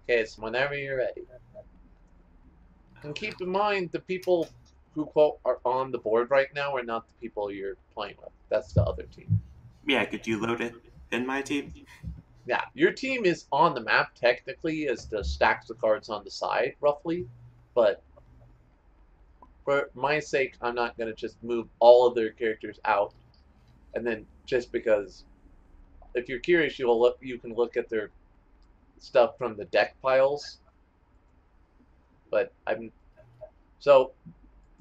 Okay, so whenever you're ready. And keep in mind, the people who quote are on the board right now are not the people you're playing with. That's the other team. Yeah, could you load it in my team? Yeah, your team is on the map technically as the stacks of cards on the side, roughly. But for my sake, I'm not going to just move all of their characters out. And then just because, if you're curious, you can look at their stuff from the deck piles. But so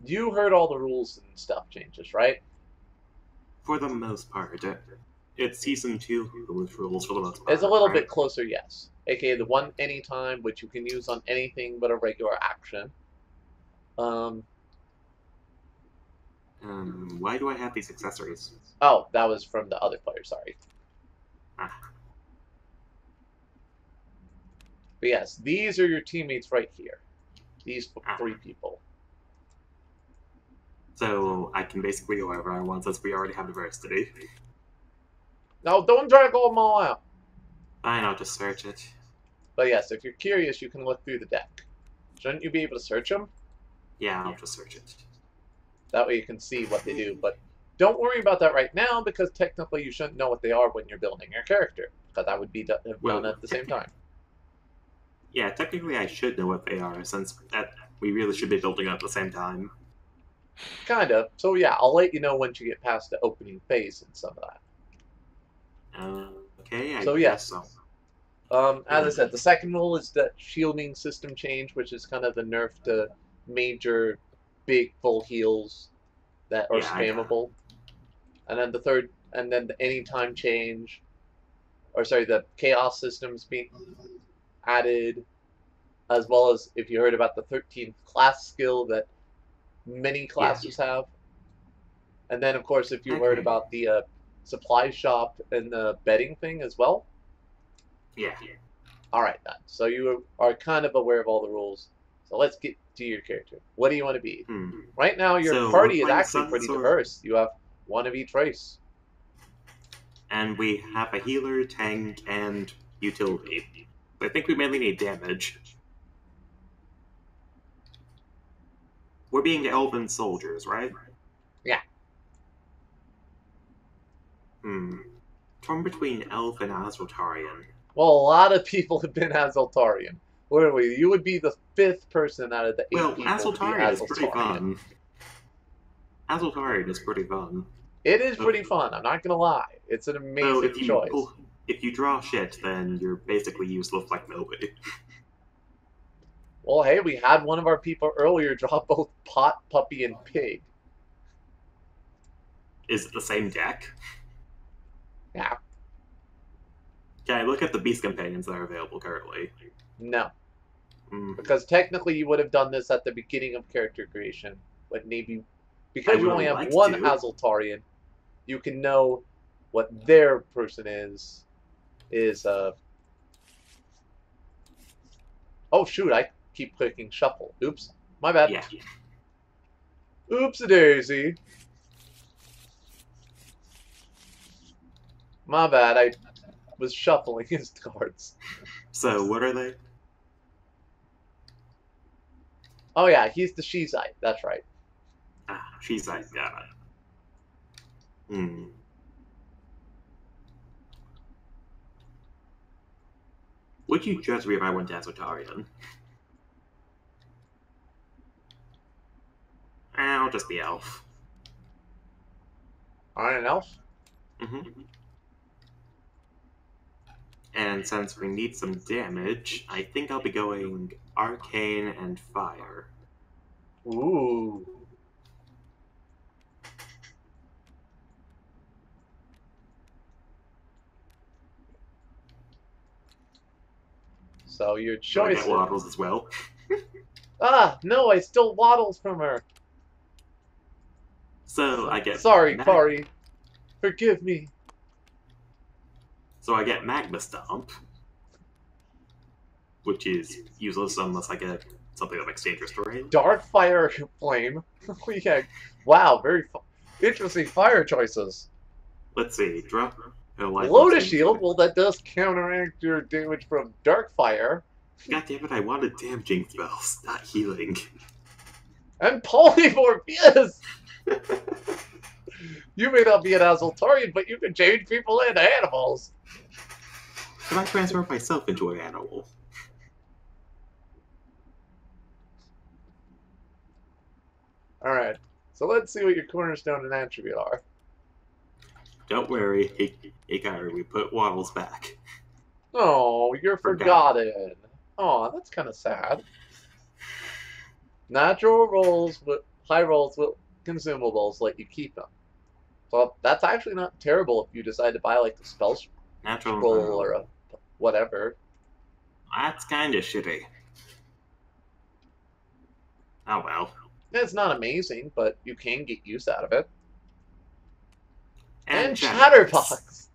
you heard all the rules and stuff changes, right? For the most part. It's Season 2 rules for the most part. It's a little right? bit closer, yes. AKA the one anytime, which you can use on anything but a regular action. Why do I have these accessories? Oh, that was from the other player, sorry. Ah. But yes, these are your teammates right here. These three people. So I can basically go wherever I want since we already have diversity. No, don't drag them all out. Fine, I'll just search it. But yes, if you're curious, you can look through the deck. Shouldn't you be able to search them? Yeah, I'll just search it. That way you can see what they do. But don't worry about that right now, because technically you shouldn't know what they are when you're building your character. Because that would be done at the same time. Yeah, technically I should know what they are, since we really should be building at the same time. Kind of. So yeah, I'll let you know once you get past the opening phase and some of that. Okay, I guess so. As I said, the second rule is the shielding system change, which is kind of the nerf to major big full heals that are spammable. And then the third, and then the anytime change, or sorry, the chaos systems being added, as well as if you heard about the 13th class skill that many classes have. And then, of course, if you heard about the supply shop and the betting thing as well. Yeah. All right, then. So you are kind of aware of all the rules. So let's get to your character. What do you want to be? Right now, your party is actually pretty diverse. You have one of each race. And we have a healer, tank, and utility. I think we mainly need damage. We're being elven soldiers, right? Yeah. Torn between elf and Azotarian. Well, a lot of people have been Azotarian. What are we? You would be the 5th person out of the 8 people to be Azotarian is pretty fun. Azotarian is pretty fun. It is pretty fun, I'm not going to lie. It's an amazing choice. If you draw shit, then you're basically useless like nobody. Well, hey, we had one of our people earlier draw both pot, puppy, and pig. Is it the same deck? Yeah. Can I look at the beast companions that are available currently? No. Because technically you would have done this at the beginning of character creation, but maybe because you only have one Azotarian, you can know what their person is oh shoot, I keep clicking shuffle. Oops. My bad. Yeah. Oops-a-daisy. My bad, I was shuffling his cards. So, what are they? Oh yeah, he's the Shizite, that's right. Shizite, got it. Would you judge me if I went to Azotarian? I'll just be elf. Alright, an elf? And since we need some damage, I think I'll be going Arcane and Fire. Ooh. So your choice. I get Waddles as well. No, I stole Waddles from her. So I get. Sorry, Kari. Forgive me. So I get Magma Stomp, which is useless unless I get something like Dangerous Terrain. Dark Fire Flame. Yeah. Wow, very interesting fire choices. Let's see. Draw. Lotus Shield. Well, that does counteract your damage from Dark Fire. God damn it, I wanted damaging spells, not healing. And polymorph, yes! You may not be an Azultarian, but you can change people into animals. Can I transform myself into an animal? Alright, so let's see what your cornerstone and attribute are. Don't worry, Hikaru, we put Waddles back. Oh, you're forgotten. Oh, that's kind of sad. Natural rolls with high rolls with consumables let you keep them. So that's actually not terrible if you decide to buy like the spell scroll or a whatever. That's kind of shitty. Oh well. It's not amazing, but you can get use out of it. And Chatterbox.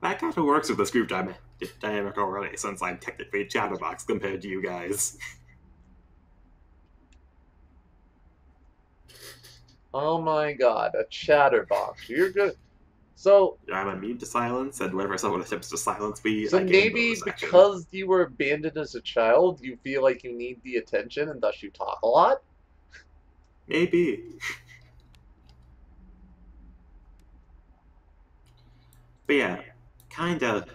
That kind of works with this group dynamic already, since I'm technically Chatterbox compared to you guys. Oh my god, a chatterbox. You're good. So I'm immune to silence, and whenever someone attempts to silence me, so I get maybe because you were abandoned as a child, you feel like you need the attention, and thus you talk a lot. Maybe. But yeah, kinda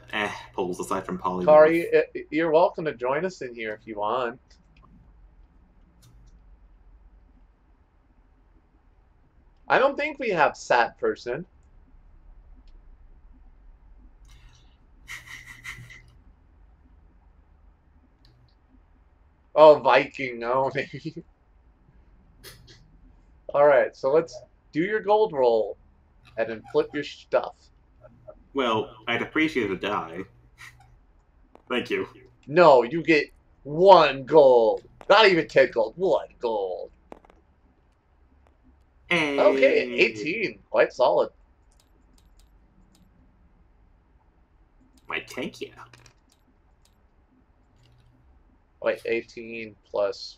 pulls aside from polymorph. Kari, you're welcome to join us in here if you want. I don't think we have sad person. Oh, Viking. Oh, maybe. Alright, so let's do your gold roll and then flip your stuff. Well, I'd appreciate a die. Thank you. No, you get 1 gold. Not even 10 gold. 1 gold. Hey. Okay, 18. Quite solid. My tank, yeah. Wait, 18 plus...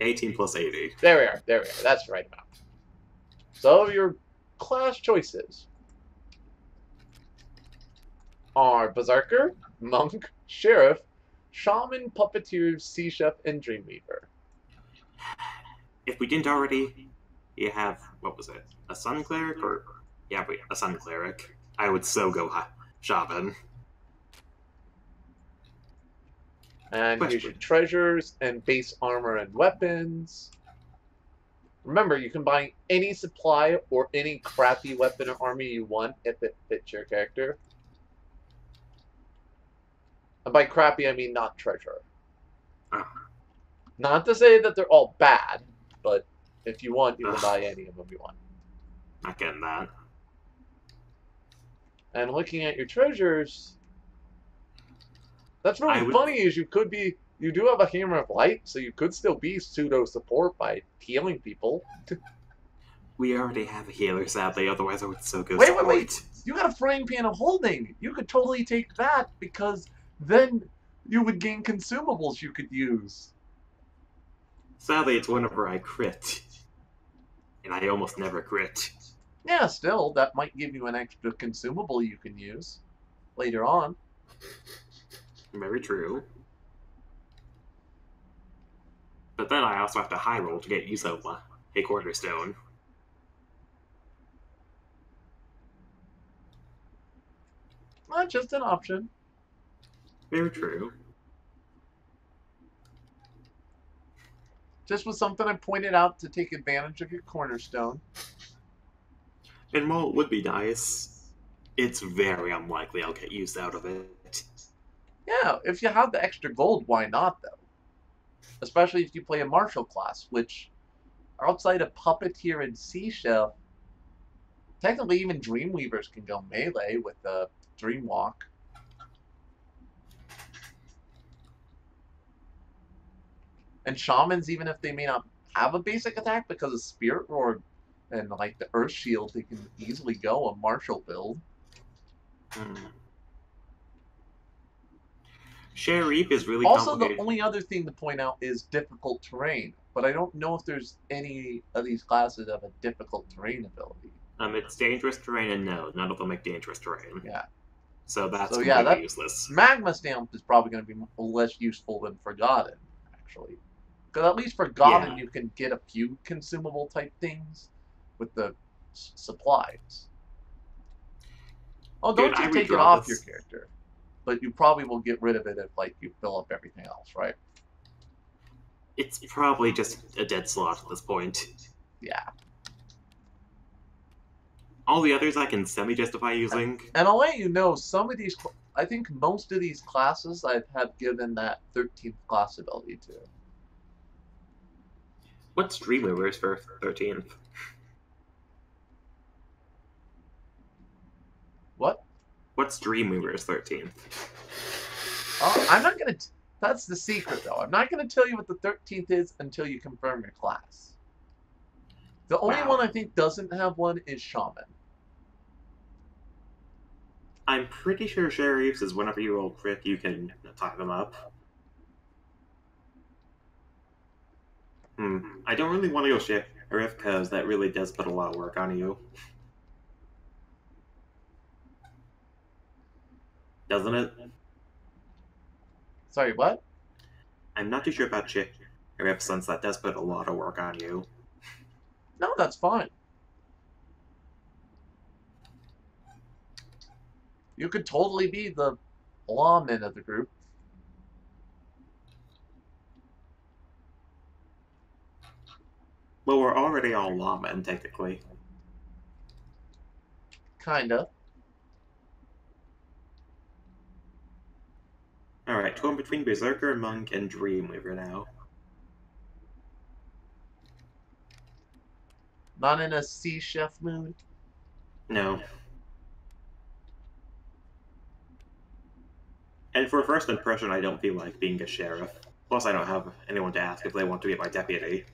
18 plus 80. There we are. There we are. That's the right amount. So your class choices are Berserker, Monk, Sheriff, Shaman, Puppeteer, Sea Chef, and Dreamweaver. If we didn't already, you have, what was it, a Sun Cleric? Or, yeah, wait, a Sun Cleric. I would so go Shaman. And here's your treasures and base armor and weapons. Remember, you can buy any supply or any crappy weapon or armor you want if it fits your character. And by crappy, I mean not treasure. Oh. Not to say that they're all bad, but if you want, you can buy any of them you want. Not getting that. And looking at your treasures, that's really funny is you do have a Hammer of Light, so you could still be pseudo support by healing people. We already have a healer, sadly, otherwise I would so go Wait. You got a frying pan of holding. You could totally take that because then you would gain consumables you could use. Sadly, it's whenever I crit. And I almost never crit. Yeah, still, that might give you an extra consumable you can use later on. Very true. But then I also have to high roll to get use of a cornerstone. Not just an option. Very true. Just was something I pointed out to take advantage of your cornerstone. And while it would be nice, it's very unlikely I'll get use out of it. Yeah, if you have the extra gold, why not, though? Especially if you play a martial class, which, outside of Puppeteer and Sea Chef, technically even Dreamweavers can go melee with the Dreamwalk. And Shamans, even if they may not have a basic attack because of Spirit Roar and like the Earth Shield, they can easily go a martial build. Sheriff is really also the only other thing to point out is difficult terrain, but I don't know if there's any of these classes that have a difficult terrain ability. It's dangerous terrain, and no, none of them make dangerous terrain. Yeah. so that's So yeah, completely useless. Magma Stamp is probably going to be less useful than Forgotten, actually. Because at least Forgotten, you can get a few consumable type things with the supplies. Oh, don't just take it off your character. But you probably will get rid of it if, like, you fill up everything else, right? It's probably just a dead slot at this point. Yeah. All the others I can semi-justify using. And I'll let you know, some of these, I think most of these classes I have given that 13th class ability to. What's Dreamweaver's for 13th? What? What's Dreamweaver's 13th? I'm not going to... That's the secret, though. I'm not going to tell you what the 13th is until you confirm your class. The only one I think doesn't have one is Shaman. I'm pretty sure Sheriffs is whenever you roll crit, you can tie them up. I don't really want to go Sheriff because that really does put a lot of work on you. Doesn't it? Sorry, what? I'm not too sure about Sheriff since that does put a lot of work on you. No, that's fine. You could totally be the lawman of the group. Well, we're already all lawmen, technically. Kinda. Alright, torn between Berserker, Monk, and Dreamweaver now. Not in a sea chef mood? No. And for first impression, I don't feel like being a sheriff. Plus, I don't have anyone to ask if they want to be my deputy.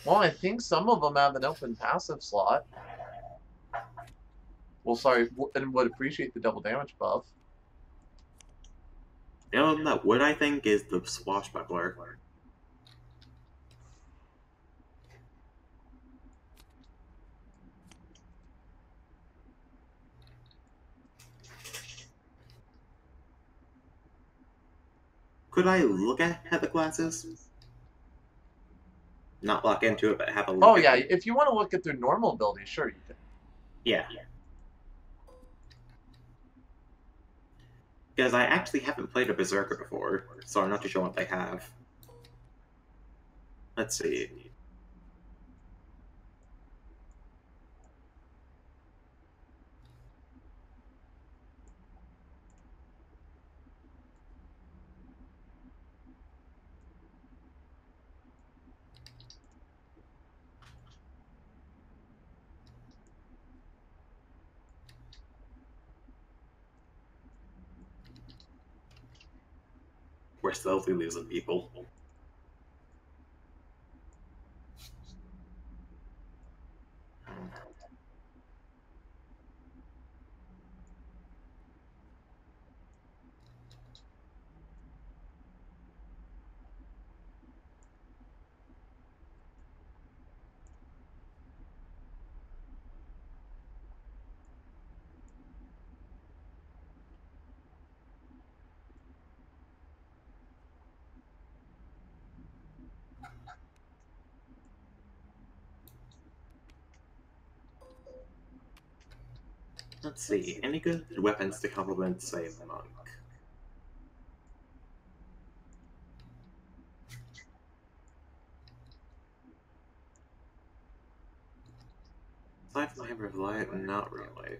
Well, I think some of them have an open passive slot. Well, sorry, and would appreciate the double damage buff. The other one that would, I think, is the Swashbuckler. Could I look at the classes? Not lock into it, but have a look. Oh, yeah, if you want to look at their normal abilities, sure, you can. Yeah. Because I actually haven't played a Berserker before, so I'm not too sure what they have. Let's see. We're stealthily losing people. Let's see, any good weapons to complement, say, the monk? Aside from Hammer of Light, not really.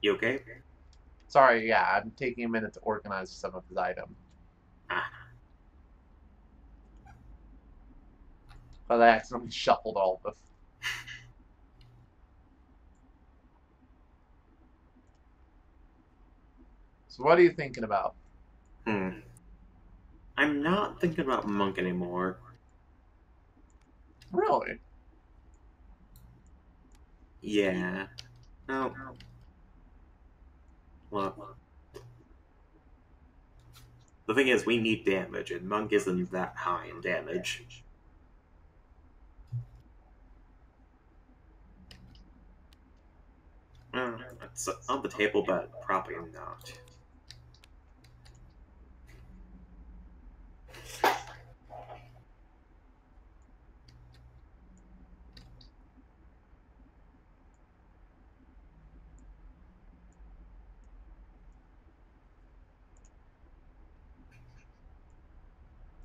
You okay? Sorry, yeah, I'm taking a minute to organize some of his items. But I accidentally shuffled all of them. So what are you thinking about? I'm not thinking about monk anymore. Really? Yeah. No. Well, the thing is, we need damage, and monk isn't that high in damage. It's on the table, but probably not.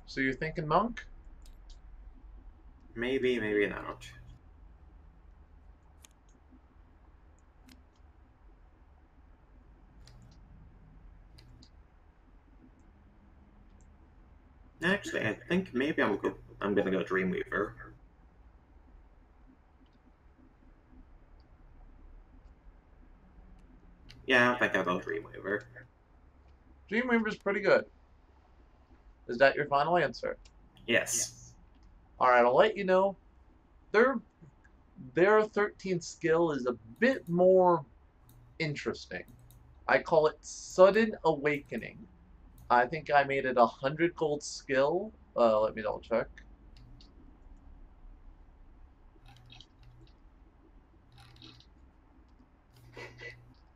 So you're thinking monk? Maybe, maybe not. Actually, I think maybe I'm gonna go Dreamweaver. Yeah, I think I'll go Dreamweaver. Dreamweaver's pretty good. Is that your final answer? Yes. Alright, I'll let you know. Their 13th skill is a bit more interesting. I call it Sudden Awakening. I think I made it 100 gold skill. Let me double check.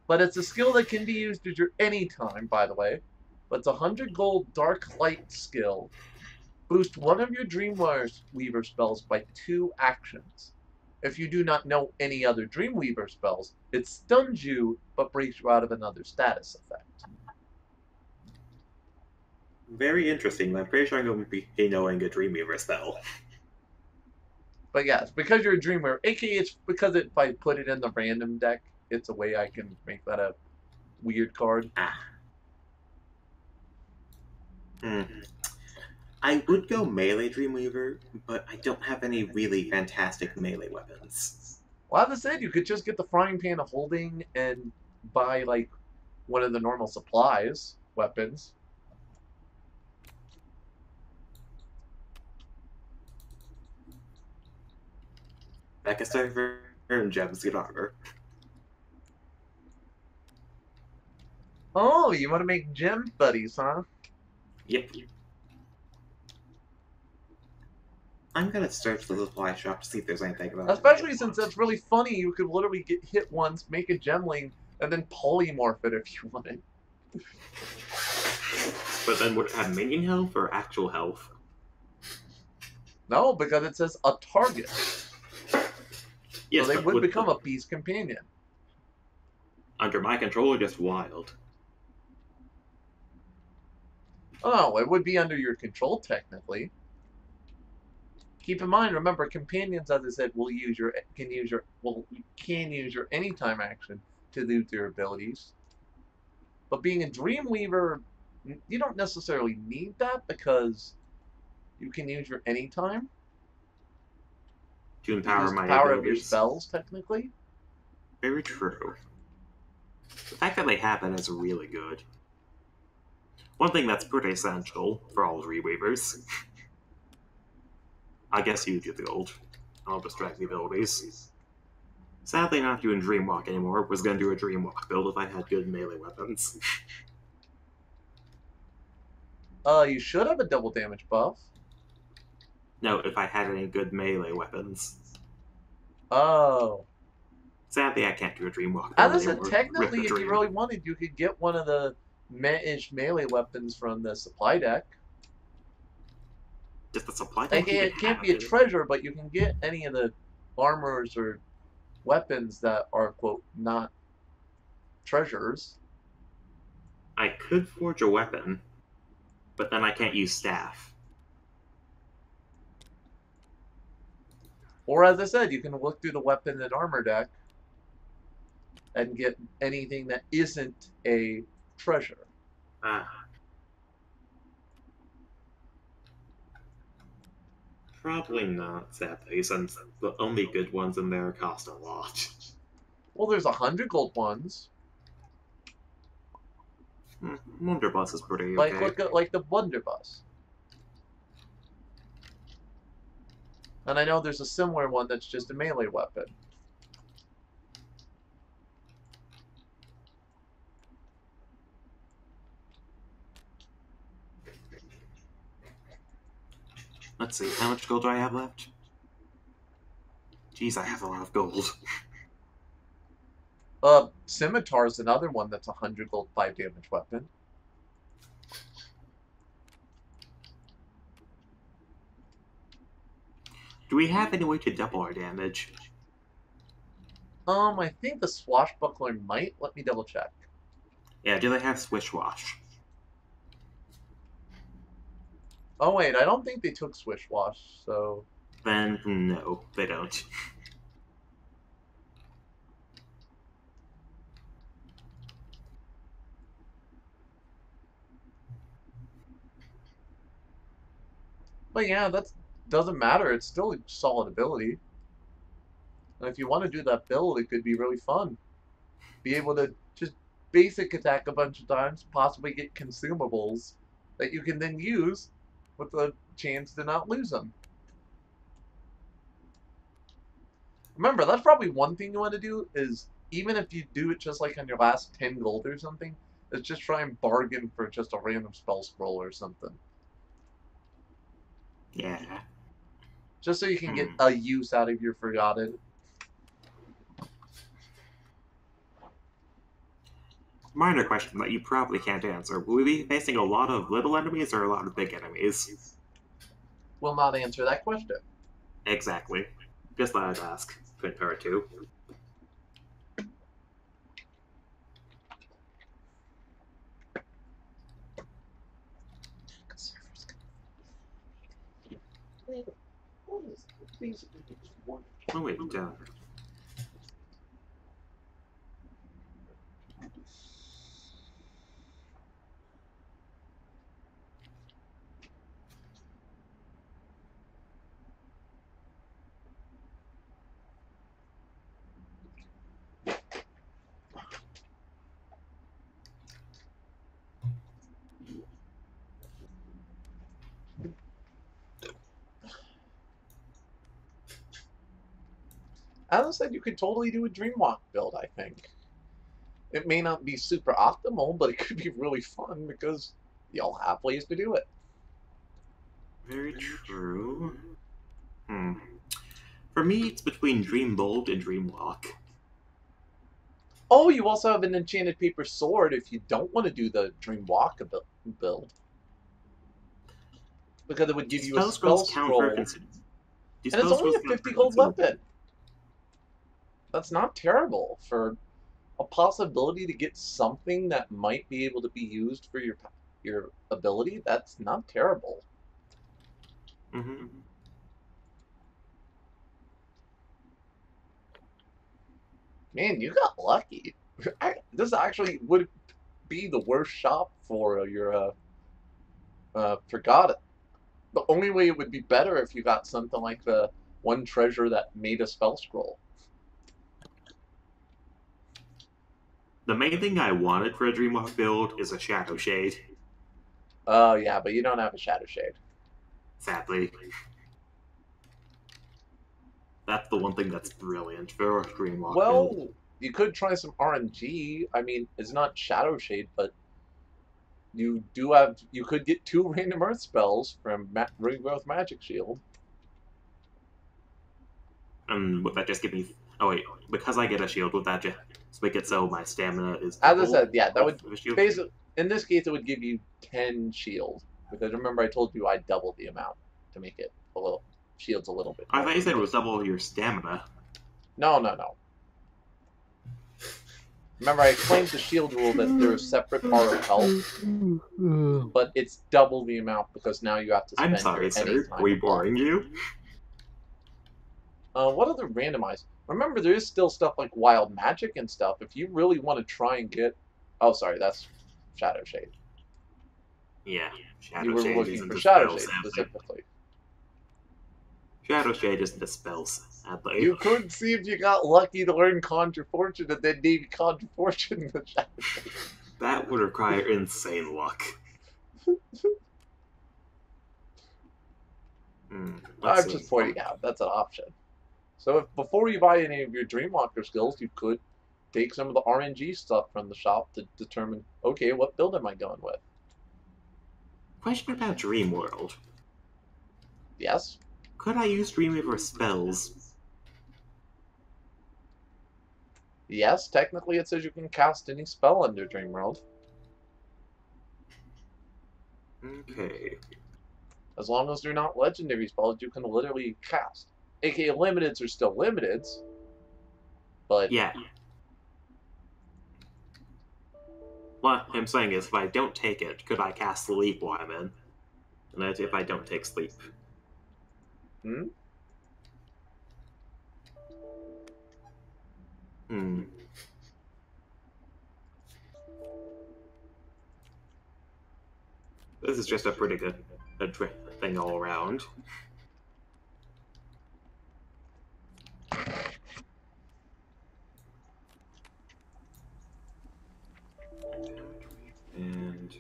But it's a skill that can be used at your any time, by the way. But it's 100 gold Dark Light skill. Boost one of your Dreamweaver spells by 2 actions. If you do not know any other Dreamweaver spells, it stuns you, but breaks you out of another status effect. Very interesting. I'm pretty sure I'm going to be knowing a Dreamweaver spell. But yes, because you're a Dreamweaver, aka it's because if I put it in the random deck, it's a way I can make that a weird card. Ah. I would go melee Dreamweaver, but I don't have any really fantastic melee weapons. Well, as I said, you could just get the frying pan of holding and buy, like, one of the normal supplies weapons. Mecha Surfer and Gems Get Armor. Oh, you want to make gem buddies, huh? Yep. I'm gonna search the supply shop to see if there's anything about it. Especially since that's really funny. You could literally get hit once, make a gemling, and then polymorph it if you wanted. But then would it have minion health or actual health? No, because it says a target. Yes, so they would become a beast companion. Under my control, just wild. Oh, it would be under your control technically. Keep in mind, remember, companions, as I said, can use your anytime action to do their abilities. But being a Dreamweaver, you don't necessarily need that because you can use your anytime To empower my power abilities. of your spells, technically. Very true. The fact that they have that is really good. One thing that's pretty essential for all Dreamweavers. I guess you do the gold. I'll distract the abilities. Sadly, not doing Dreamwalk anymore. Was gonna do a Dreamwalk build if I had good melee weapons. You should have a double damage buff. No, if I had any good melee weapons. Oh. Sadly, I can't do a Dreamwalk build As I said, anymore. technically, if you really wanted, you could get one of the meh-ish melee weapons from the supply deck. Just the supply deck. It can't be a treasure, but you can get any of the armors or weapons that are, quote, not treasures. I could forge a weapon, but then I can't use staff. Or, as I said, you can look through the weapon and armor deck and get anything that isn't a treasure. Probably not, sadly, since the only good ones in there cost a lot. Well, there's 100 gold ones. Wonderbus is pretty okay. Look at like the Wonderbus. And I know there's a similar one that's just a melee weapon. Let's see, how much gold do I have left? Jeez, I have a lot of gold. Scimitar is another one that's 100 gold, 5 damage weapon. Do we have any way to double our damage? I think the Swashbuckler might. Let me double check. Yeah, do they have Swish Wash? Oh wait, I don't think they took Swish Wash, so... Then, no, they don't. But yeah, that doesn't matter. It's still a solid ability. And if you want to do that build, it could be really fun. Be able to just basic attack a bunch of times, possibly get consumables that you can then use with a chance to not lose them. Remember, that's probably one thing you want to do is, even if you do it just like on your last 10 gold or something, is just try and bargain for just a random spell scroll or something. Yeah. Just so you can get a use out of your Forgotten. Minor question that you probably can't answer. Will we be facing a lot of little enemies or a lot of big enemies? Will not answer that question. Exactly. Just thought I'd ask. prt4. Oh wait, As I said, you could totally do a Dreamwalk build, I think. It may not be super optimal, but it could be really fun because y'all have ways to do it. Very true. For me, it's between Dreambolt and Dreamwalk. Oh, you also have an enchanted paper sword if you don't want to do the Dreamwalk build. Because it would give you a spell scroll. And it's only a 50 gold weapon. That's not terrible for a possibility to get something that might be able to be used for your ability. That's not terrible. Mm-hmm. Man, you got lucky. This actually would be the worst shop for your Forgotten. The only way it would be better if you got something like the one treasure that made a spell scroll. The main thing I wanted for a Dreamwalk build is a Shadow Shade. Oh, yeah, but you don't have a Shadow Shade. Sadly. That's the one thing that's brilliant for a Dreamwalk build. Well, you could try some RNG. I mean, it's not Shadow Shade, but you could get 2 random Earth spells from Regrowth Magic Shield. And would that just give me... Oh wait, because I get a shield, would that just make it so my stamina is... As I said, yeah, that would... Basically, in this case, it would give you 10 shield. Because remember I told you I doubled the amount to make it a little... Shield's a little bit... I thought you said it was double your stamina. No. Remember, I explained the shield rule that they're a separate part of health, but it's double the amount because now you have to spend I'm sorry, sir. time. Are we boring you? What other randomized? Remember, there is still stuff like wild magic and stuff. If you really want to try and get... Oh, sorry, that's Shadow Shade. Yeah, Shadow you were Shade looking isn't for a Shadow spell, Shade sadly. specifically. Shadow Shade isn't a spell, sadly. You could see if you got lucky to learn Conjure Fortune and then maybe Conjure Fortune with Shadow Shade. That would require insane luck. I'm just pointing out, that's an option. So if before you buy any of your Dreamwalker skills, you could take some of the RNG stuff from the shop to determine, okay, what build am I going with? Question about Dream World. Yes? Could I use Dreamweaver spells? Yes, technically it says you can cast any spell under Dreamworld. Okay. As long as they're not legendary spells, you can literally cast. AKA limiteds are still limiteds, but Yeah. What I'm saying is, if I don't take it, could I cast sleep while I'm in? And that's if I don't take sleep. hmm? Hmm. This is just a pretty good thing all around. And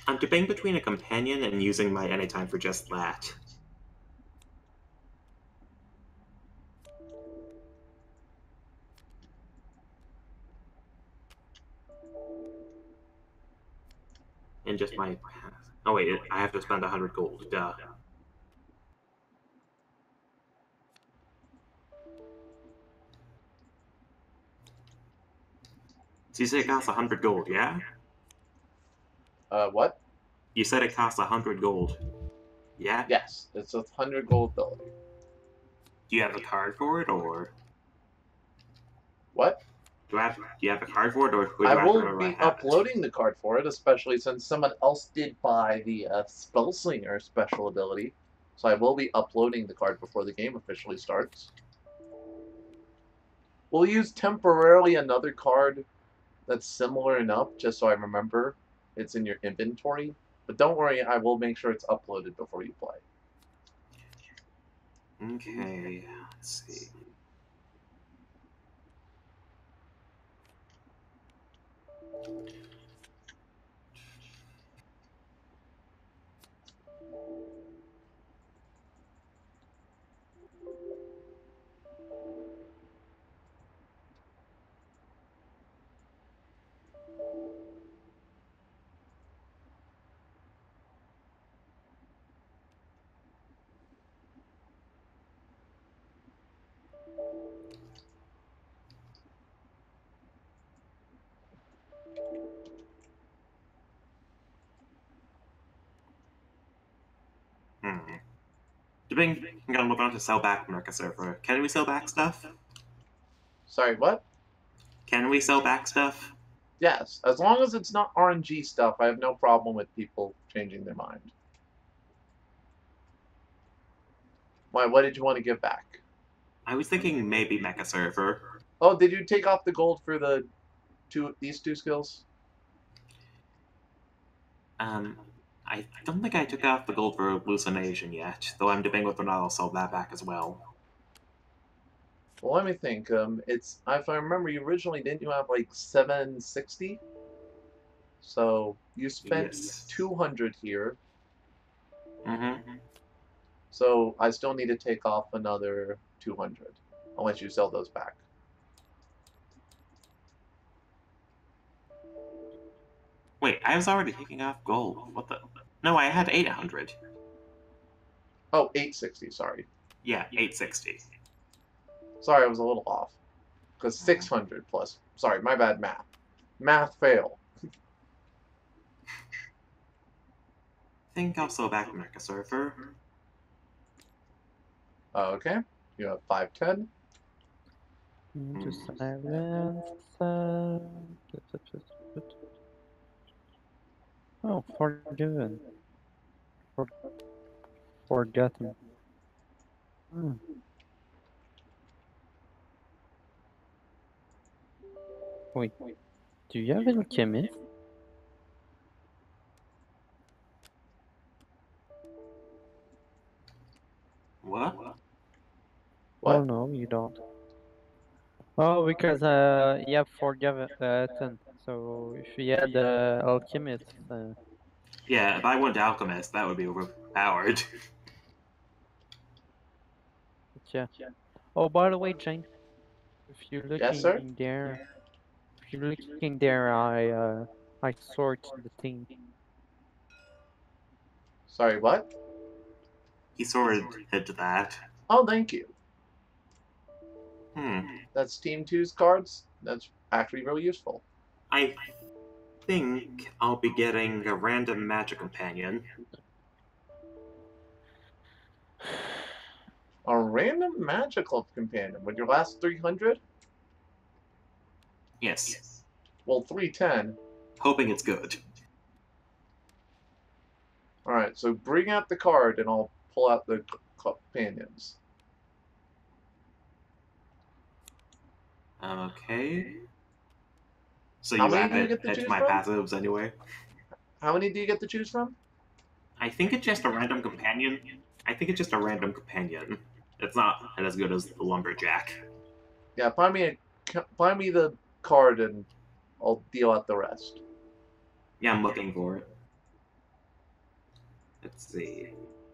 I'm debating between a companion and using my anytime for just that. And just my... Oh wait, I have to spend 100 gold, duh. So you say it costs 100 gold, yeah? What? You said it costs 100 gold, yeah? Yes, it's a 100 gold ability. Do you have a card for it, or... What? Do you have a card for it, or would I you will rather I be have it? uploading the card for it, especially since someone else did buy the Spellslinger special ability. So I will be uploading the card before the game officially starts. We'll use temporarily another card that's similar enough, just so I remember it's in your inventory. But don't worry, I will make sure it's uploaded before you play. Okay, let's see. Hmm. I'm gonna move on to sell back Merca server. Can we sell back stuff? Sorry, what? Can we sell back stuff? Yes, as long as it's not RNG stuff, I have no problem with people changing their mind. Why, what did you want to give back? I was thinking maybe Mecha server. Oh, did you take off the gold for these two skills? Um, I don't think I took off the gold for hallucination yet, though I'm debating whether or not I'll sell that back as well. Well, let me think. It's if I remember, you originally didn't you have like 760? So you spent Yes. 200 here. Mm-hmm. So I still need to take off another 200, unless you sell those back. Wait, I was already taking off gold. What the? No, I had 800. Oh, 860. Sorry. Yeah, 860. Sorry, I was a little off. Because 600 plus. Sorry, my bad math. Math fail. Think I'll sell back Mecha server. Okay. You have 510. Into silence. Oh, forgiven. Forgotten. Hmm. Wait, do you have alchemist? What? What? Oh no, you don't. Oh, because you have forgotten. So if you had alchemist, Yeah, if I went to Alchemist, that would be overpowered. yeah. Oh, by the way, Jane, if you're Yes, sir? looking there, I sort the team. Sorry, what? He sort of did that. Oh, thank you. Hmm. That's Team 2's cards. That's actually really useful. I think I'll be getting a random magic companion. A random magical companion with your last 300? Yes. Well, 310. Hoping it's good. Alright, so bring out the card and I'll pull out the companions. Okay. So How you many add do you it get to to choose my from? passives anyway? How many do you get to choose from? I think it's just a random companion. I think it's just a random companion. It's not as good as the lumberjack. Yeah, find me the card and I'll deal out the rest. Yeah, I'm looking for it. Let's see.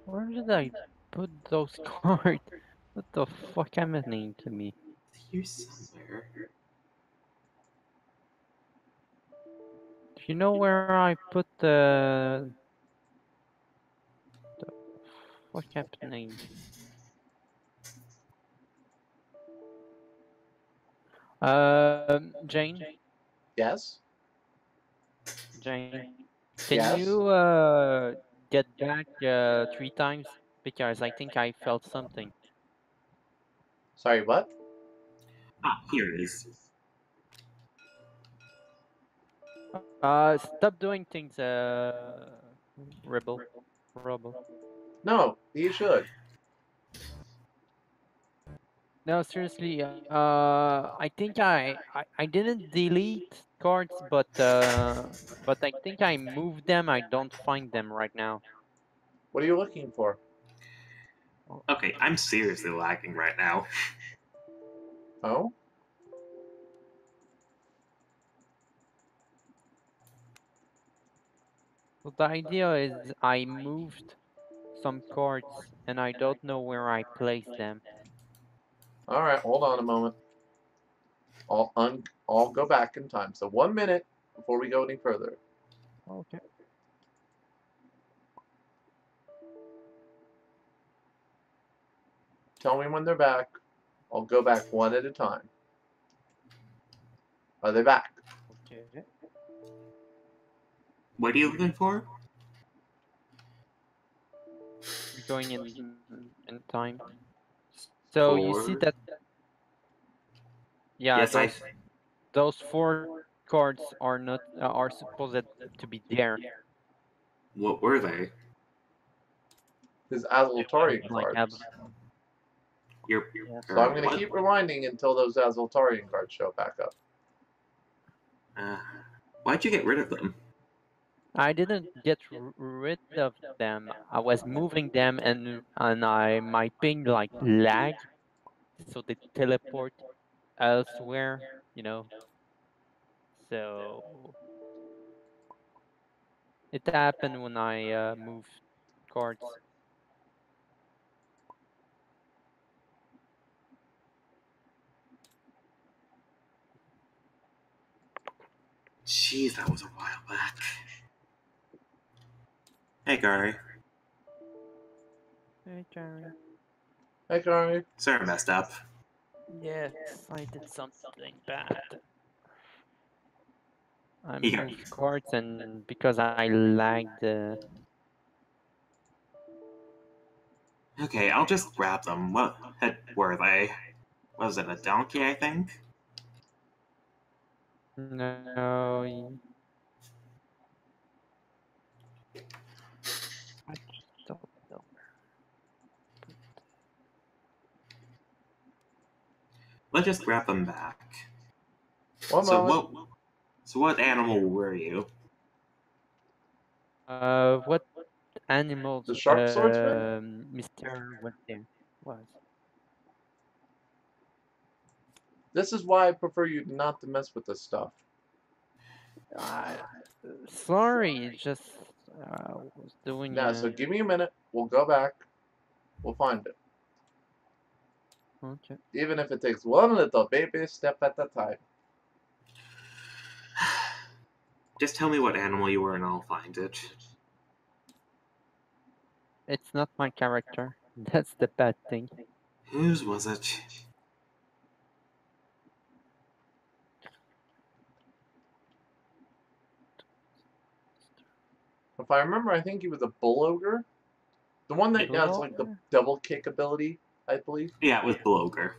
Where did I put those cards? What the fuck happening to me? It's here somewhere. Do you know where I put the fuck happening? Jane? Yes? Jane? Can Yes? you get back 3 times? Because I think I felt something. Sorry, what? Ah, here it is. Stop doing things, Rebel. No, you should. No, seriously, I think I didn't delete cards, but I think I moved them. I don't find them right now. What are you looking for? Okay, I'm seriously lagging right now. Oh? So the idea is I moved some cards and I don't know where I placed them. Alright, hold on a moment. I'll go back in time. So 1 minute before we go any further. Okay. Tell me when they're back. I'll go back one at a time. Are they back? Okay. What are you looking for? We're going in time. So you see that? Yeah, Yes, those 4 cards are not are supposed to be there. What were they? His It was Azultarian like cards. Your. Yes. So I'm going to What? keep rewinding until those Azultarian cards show back up. Why'd you get rid of them? I didn't get rid of them. I was moving them, and my ping like lag, so they teleport elsewhere. You know. So it happened when I moved cards. Jeez, that was a while back. Hey, Gary. Hey, Jerry. Hey, Kari. Sorry I messed up. Yes, I did something bad. I Here. moved cards, and because I lagged. Okay, I'll just grab them. What were they? Was it a donkey, I think? No. I just don't know. Let's just grab them back. One moment. So what animal were you? What animals? The sharp swordsman? Mr. What there was? This is why I prefer you not to mess with this stuff. Sorry, it's just was doing. Yeah, so give me a minute. We'll go back. We'll find it. Okay. Even if it takes one little baby step at a time. Just tell me what animal you were and I'll find it. It's not my character. That's the bad thing. Whose was it? If I remember, I think he was a bull ogre. The one that has like the double kick ability, I believe. Yeah, it was Blogger.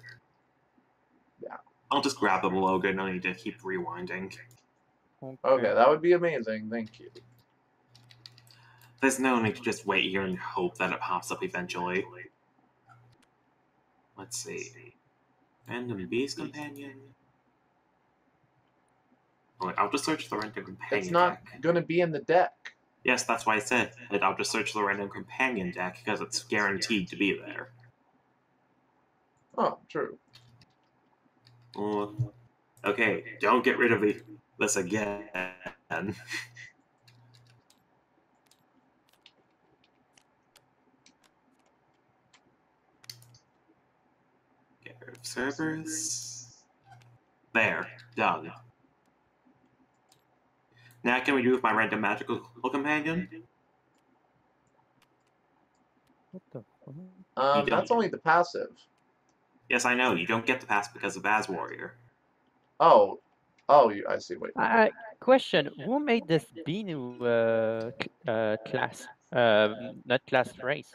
Yeah. I'll just grab the Blogger, no need to keep rewinding. Okay, that would be amazing. Thank you. There's no need to just wait here and hope that it pops up eventually. Let's see. Random Beast Companion. Oh, wait, I'll just search the random companion It's not deck. going to be in the deck. Yes, that's why I said that I'll just search the random companion deck because it's guaranteed to be there. Oh, true. Okay, don't get rid of this again. Get rid of servers. There, done. Now can we do with my random magical companion? What the fuck? That's only the passive. Yes, I know. You don't get the pass because of As Warrior. Oh, I see. Wait. Question: who made this Binu class? Not class, race.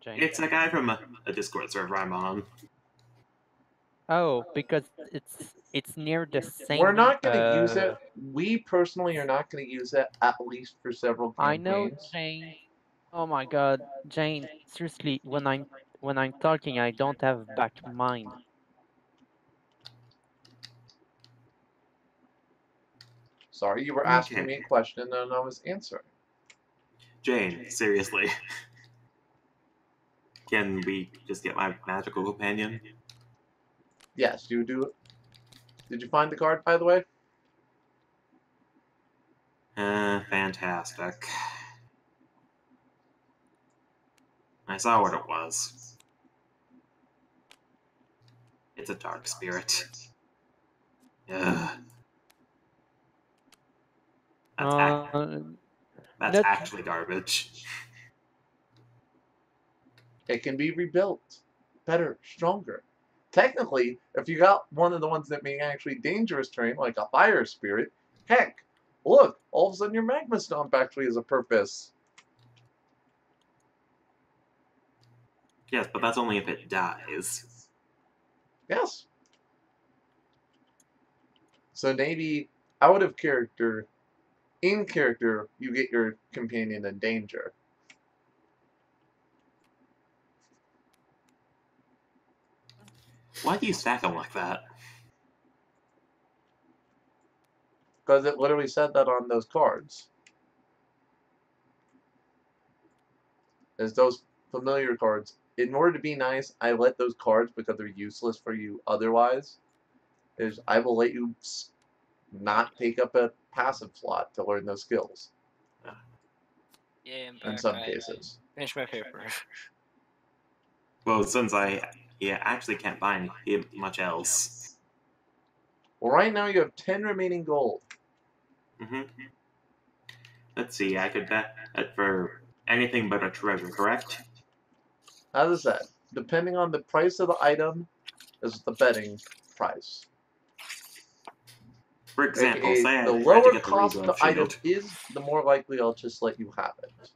Jane? It's a guy from a Discord server I'm on. Oh, because it's near the same. We're not going to use it. We personally are not going to use it at least for several campaigns. I know, Jane. Oh my God, Jane. Seriously, when I'm talking, I don't have back mind. Sorry, you were asking me a question and I was answering. Jane, seriously. Can we just get my magical companion? Yes, you do it. Did you find the card, by the way? Fantastic. I saw what it was. It's a dark spirit. Ugh. That's actually garbage. It can be rebuilt. Better, stronger. Technically, if you got one of the ones that make actually dangerous terrain, like a fire spirit, heck, look, all of a sudden your magma stomp actually has a purpose. Yes, but that's only if it dies. Yes. So maybe out of character, in character, you get your companion in danger. Why do you stack them like that? Because it literally said that on those cards. As those familiar cards. In order to be nice, I let those cards, because they're useless for you otherwise, is I will let you not take up a passive slot to learn those skills. Yeah, in some cases. Finish my paper. Well, since I actually can't buy much else. Well, right now you have 10 remaining gold. Let's see, I could bet for anything but a treasure, correct? As I said, depending on the price of the item, is the betting price. For example, AKA, say I the tried to lower get the cost the regrowth item shield. is, the more likely I'll just let you have it.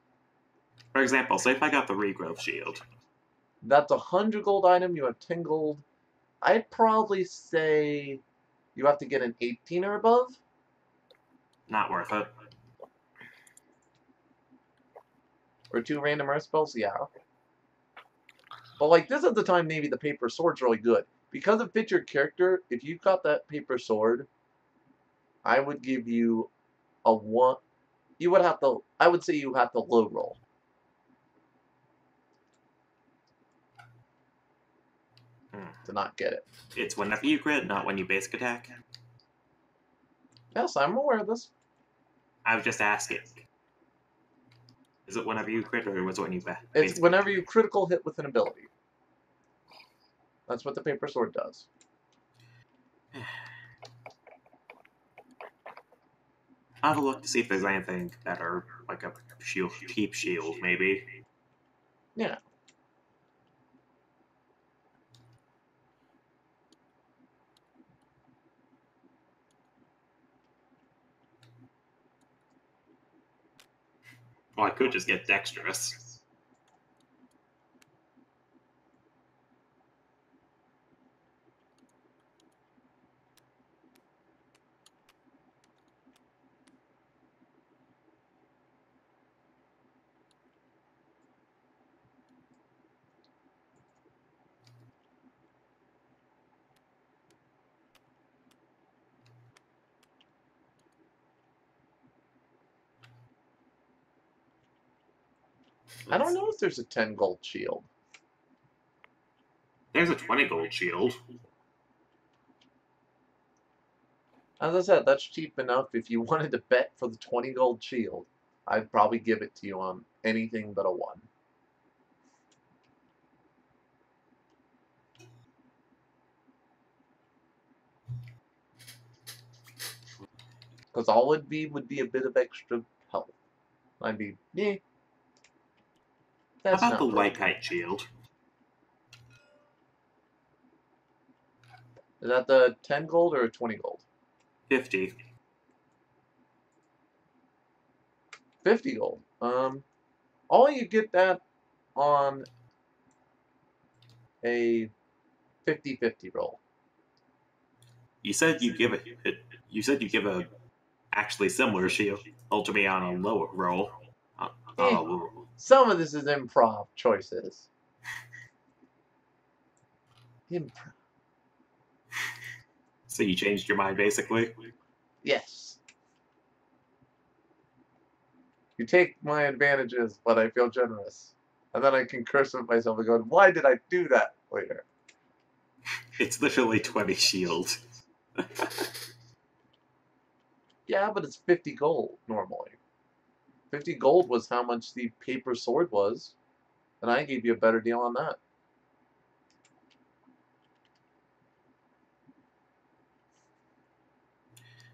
For example, say if I got the regrowth shield. That's a 100 gold item, you have 10 gold. I'd probably say you have to get an 18 or above. Not worth it. Or 2 random earth spells, yeah. But like, this is the time maybe the paper sword's really good. Because it fits your character, if you got that paper sword, I would give you a 1. You would have to, I would say you have to low roll. To not get it. It's whenever you crit, not when you basic attack. Yes, I'm aware of this. I was just asking. Is it whenever you crit, or was it when you basic It's whenever you critical hit with an ability. That's what the paper sword does. I'll have a look to see if there's anything better, like a shield, keep shield, maybe. Yeah. Well, I could just get dexterous. I don't know if there's a 10 gold shield. There's a 20 gold shield. As I said, that's cheap enough. If you wanted to bet for the 20 gold shield, I'd probably give it to you on anything but a 1. Because all it'd be would be a bit of extra health. I'd be, eh. That's How about not the really. white kite shield? Is that the 10 gold or a 20 gold? 50. 50 gold. All you get that on a 50-50 roll. You said you give you said you give a actually similar shield to me on a lower roll. On a lower roll. Some of this is improv choices. Improv. So you changed your mind, basically? Yes. You take my advantages, but I feel generous. And then I can curse with myself and go, why did I do that later? It's literally 20 shield. Yeah, but it's 50 gold normally. 50 gold was how much the paper sword was, and I gave you a better deal on that.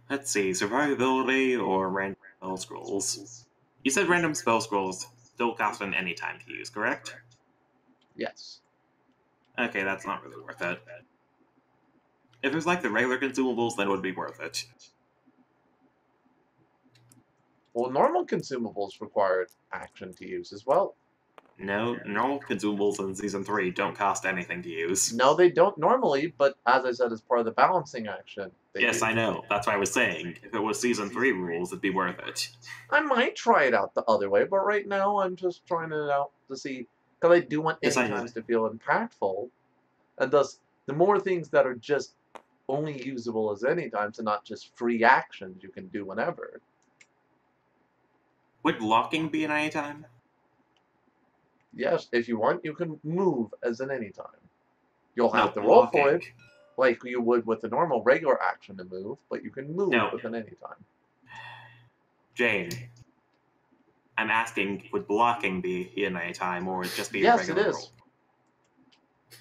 Let's see, survivability or random spell scrolls. You said random spell scrolls still cost an any time to use, correct? Yes. Okay, that's not really worth it. If it was like the regular consumables, then it would be worth it. Well, normal consumables required action to use as well. No, normal consumables in Season 3 don't cost anything to use. No, they don't normally, but as I said, as part of the balancing action, they Yes, do. I know. That's why I was saying, if it was Season 3 rules, it'd be worth it. I might try it out the other way, but right now I'm just trying it out to see, because I do want Yes, any I know. times to feel impactful, and thus the more things that are just only usable as any times and not just free actions you can do whenever. Would blocking be an anytime? Yes, if you want, you can move as an anytime. You'll No, have to roll for it, blocking. like you would with a normal regular action to move, but you can move No. with an anytime. Jane, I'm asking, would blocking be an anytime, or would it just be a Yes, it regular is.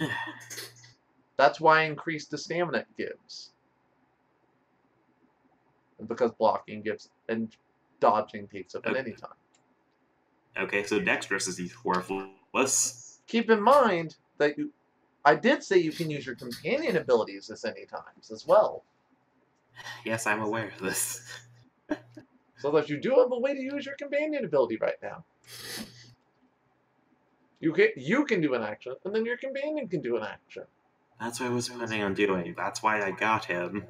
roll? That's why I increased the stamina it gives. Because blocking gives and dodging takes up at any time. Okay, so dexterous is worthless. Keep in mind that I did say you can use your companion abilities as any times as well. Yes, I'm aware of this. So that you do have a way to use your companion ability right now. You can do an action, and then your companion can do an action. That's what I was planning on doing. That's why I got him.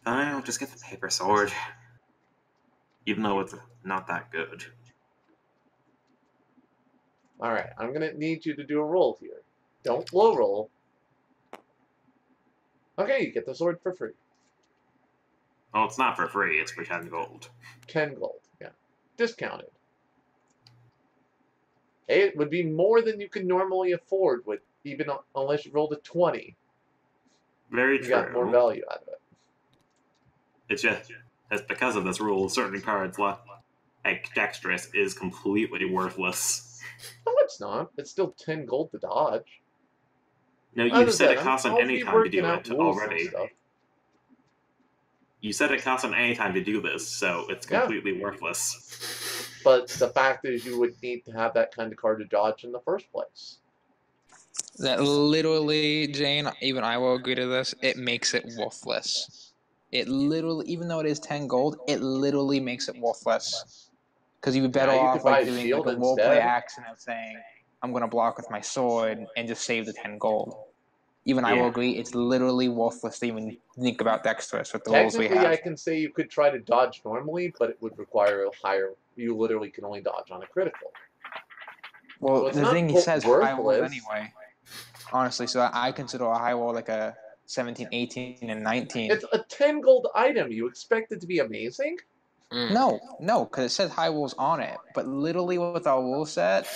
I'll just get the paper sword. Even though it's not that good. Alright, I'm going to need you to do a roll here. Don't low roll. Okay, you get the sword for free. Well, it's not for free, it's for 10 gold. 10 gold, yeah. Discounted. It would be more than you could normally afford with even unless you rolled a 20. Very You true. got more value out of it. It's just, it's because of this rule, certain cards like dexterous is completely worthless. No, it's not. It's still 10 gold to dodge. No, As you I said said, it costs an I'll any be time to working do out it rules and already. stuff. You said it costs an any time to do this, so it's Yeah. completely worthless. But the fact is, you would need to have that kind of card to dodge in the first place. That literally, Jane, even I will agree to this, it makes it worthless. It literally, even though it is 10 gold, it literally makes it worthless. Because you'd be better Yeah, you off could buy like a doing shield like a roleplay instead. accent of saying, I'm gonna block with my sword and just save the 10 gold. Even I will Yeah. agree, it's literally worthless to even think about Dexterous with the rules we Technically, have. I can say you could try to dodge normally, but it would require a higher... You literally can only dodge on a critical. Well, So it's the not thing he says high rolls worthless. anyway. Honestly, so I consider a high roll like a 17, 18, and 19. It's a 10 gold item. You expect it to be amazing? No, because it says high rolls on it. But literally with our rule set,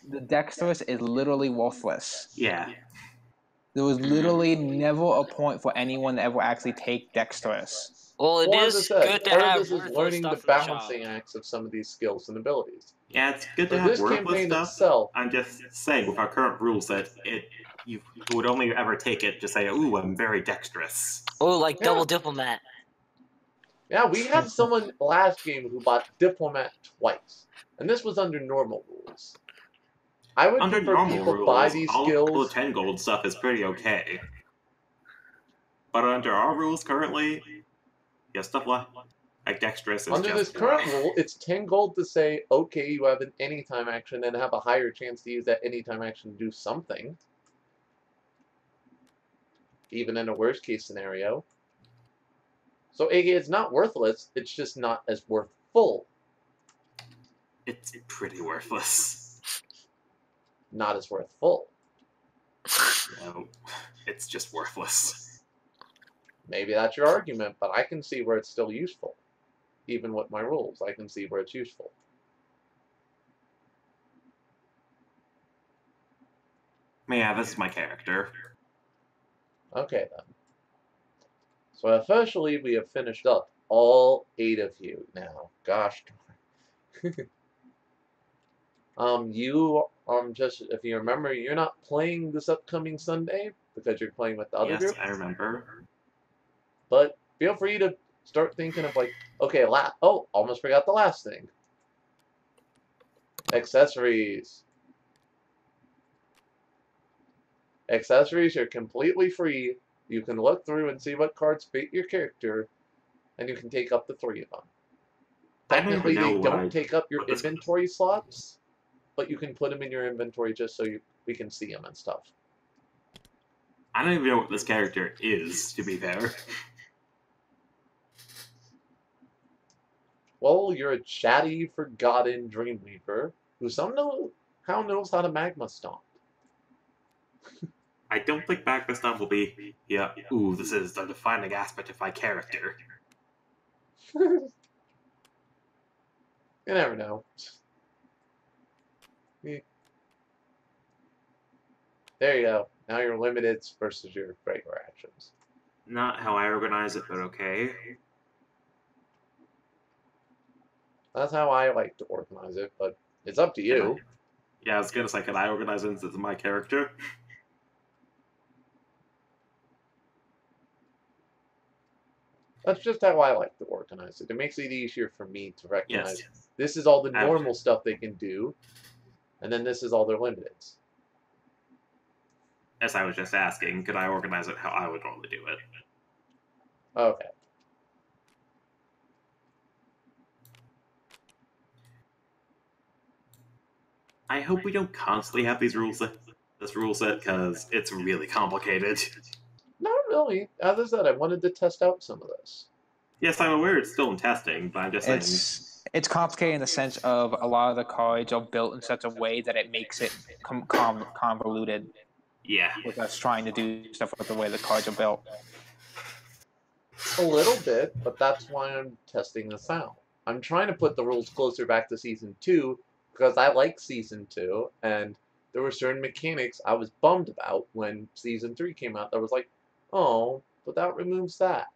the Dexterous is literally worthless. Yeah. There was literally never a point for anyone to ever actually take Dexterous. Well, it Well, as I is said, good to part of have this is worthless learning the stuff in the shop. balancing acts of some of these skills and abilities. Yeah, it's good For to have this worthless campaign stuff. itself, I'm just saying, with our current rule set, you would only ever take it to say, "Ooh, I'm very dexterous." Oh, like Yeah. double diplomat. yeah, we had someone last game who bought Diplomat twice. And this was under normal rules. I would Under prefer normal people rules, buy these all skills. the 10 gold stuff is pretty okay. But under our rules currently, yeah, stuff like dexterous is Under this just current rule, it's 10 gold to say, okay, you have an anytime action and have a higher chance to use that anytime action to do something. Even in a worst case scenario. So aka it's not worthless, it's just not as worthful. It's pretty worthless. Not as worthful. No, it's just worthless. Maybe that's your argument, but I can see where it's still useful. Even with my rules, I can see where it's useful. Yeah, this is my character. Okay then. So officially we have finished up all 8 of you now. Gosh darn. Just if you remember, you're not playing this upcoming Sunday because you're playing with the other Yes, group. I remember. But feel free to start thinking of like, okay, almost forgot the last thing. Accessories. Accessories are completely free. You can look through and see what cards fit your character, and you can take up to 3 of them. Technically, they don't take up your inventory slots, but you can put them in your inventory just so we can see them and stuff. I don't even know what this character is, to be fair. Well, you're a chatty, forgotten Dreamweaver who somehow knows how to magma stomp. I don't think back this time will be, yeah, ooh, this is the defining aspect of my character. You never know. There you go. Now you're limited versus your regular actions. Not how I organize it, but okay. That's how I like to organize it, but it's up to you. Yeah, I was gonna say, can I organize it as my character? That's just how I like to organize it. It makes it easier for me to recognize this is all the I've- normal stuff they can do, and then this is all their limiteds. As I was just asking, could I organize it how I would normally do it? Okay. I hope we don't constantly have this rule set, because it's really complicated. Not really. As I said, I wanted to test out some of this. Yes, I'm aware it's still in testing, but I'm just saying... It's complicated in the sense of a lot of the cards are built in such a way that it makes it convoluted. Yeah. With us trying to do stuff with the way the cards are built. A little bit, but that's why I'm testing this out. I'm trying to put the rules closer back to Season 2, because I like Season 2, and there were certain mechanics I was bummed about when Season 3 came out that was like, oh, but that removes that.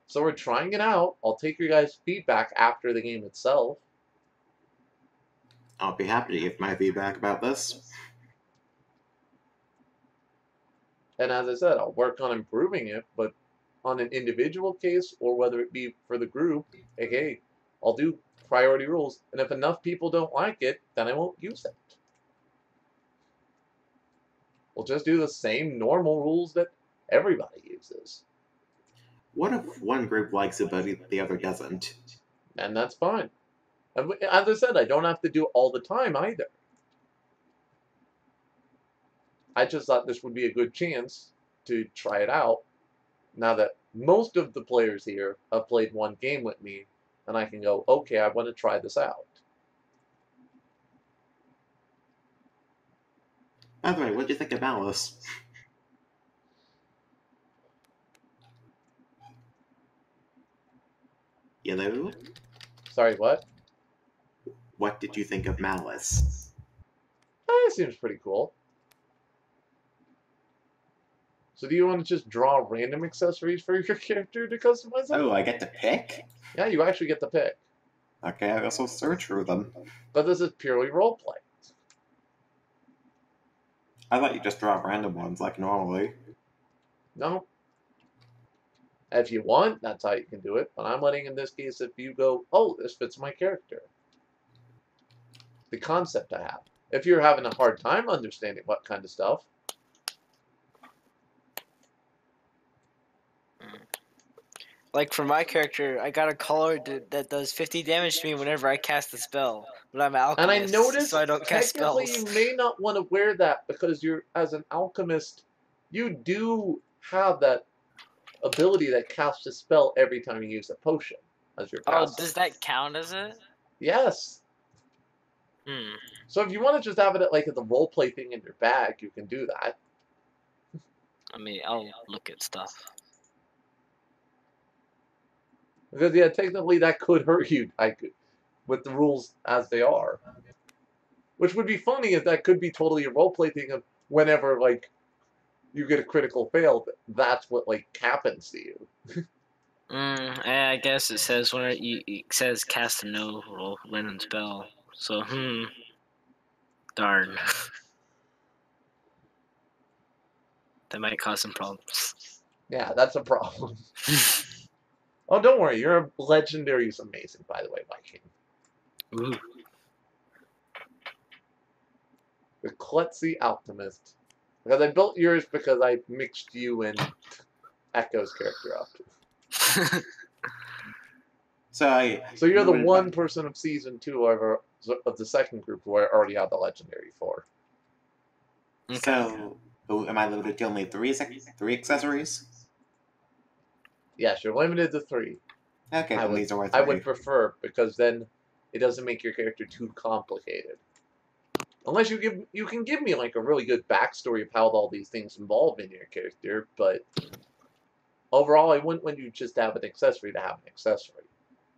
So we're trying it out. I'll take your guys' feedback after the game itself. I'll be happy to give my feedback about this. And as I said, I'll work on improving it, but on an individual case or whether it be for the group, hey, I'll do priority rules, and if enough people don't like it, then I won't use it. We'll just do the same normal rules that everybody uses. What if one group likes it but the other doesn't? And that's fine. And as I said, I don't have to do it all the time either. I just thought this would be a good chance to try it out now that most of the players here have played one game with me, and I can go, okay, I want to try this out. By the way, what do you think of Malice? Hello? Sorry, what? What did you think of Malice? It seems pretty cool. So do you want to just draw random accessories for your character to customize them? Oh, I get to pick? Yeah, you actually get to pick. Okay, I guess I'll search for them. But this is purely roleplay. I thought you just draw random ones like normally. No. If you want, that's how you can do it. But I'm letting, in this case, if you go, oh, this fits my character. The concept I have. If you're having a hard time understanding what kind of stuff. Like for my character, I got a color that does 50 damage to me whenever I cast a spell. But I'm an alchemist, And I noticed, so I don't cast technically, spells. you may not want to wear that because you're, as an alchemist, you do have that ability that casts a spell every time you use a potion as your Oh, passive. does that count as it? Yes. Hmm. So if you want to just have it like as a roleplay thing in your bag, you can do that. I mean, I'll look at stuff. Because yeah, technically that could hurt you, with the rules as they are. Which would be funny if that could be totally a roleplay thing of whenever like you get a critical fail, that's what like happens to you. I guess it says when it says cast a no roll random spell. So darn. That might cause some problems. Yeah, that's a problem. Oh, don't worry, your legendary is amazing, by the way, Viking. Ooh. The Klutzy Alchemist. Because I built yours because I mixed you and Echo's character up. So you're the one person of season 2 of the second group who I already have the legendary for. Okay. So, am I limited to only three accessories? Yes, you're limited to 3. Okay, then these are my 3. I would prefer, because then it doesn't make your character too complicated. Unless you can give me like a really good backstory of how all these things involve in your character, but overall I wouldn't want you just to have an accessory to have an accessory.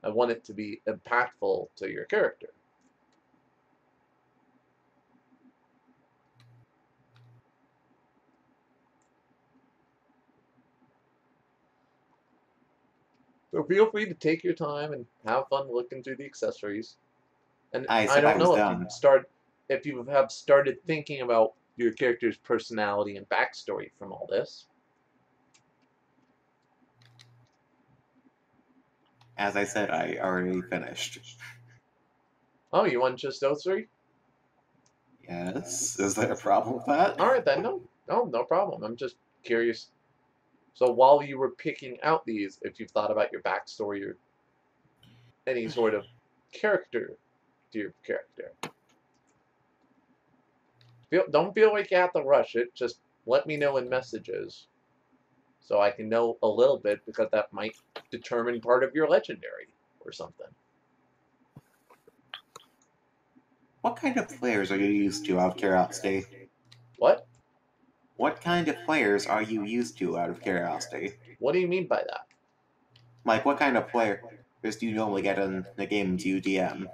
I want it to be impactful to your character. So feel free to take your time and have fun looking through the accessories. And I don't know if you have started thinking about your character's personality and backstory from all this. As I said, I already finished. Oh, you want just those 3? Yes. Is there a problem with that? Alright then, no problem. I'm just curious. So while you were picking out these, if you've thought about your backstory or any sort of character to your character. Don't feel like you have to rush it. Just let me know in messages so I can know a little bit, because that might determine part of your legendary or something. What kind of players are you used to, out of curiosity? What? What kind of players are you used to, out of curiosity? What do you mean by that? Like, what kind of players do you normally get in the games you DM?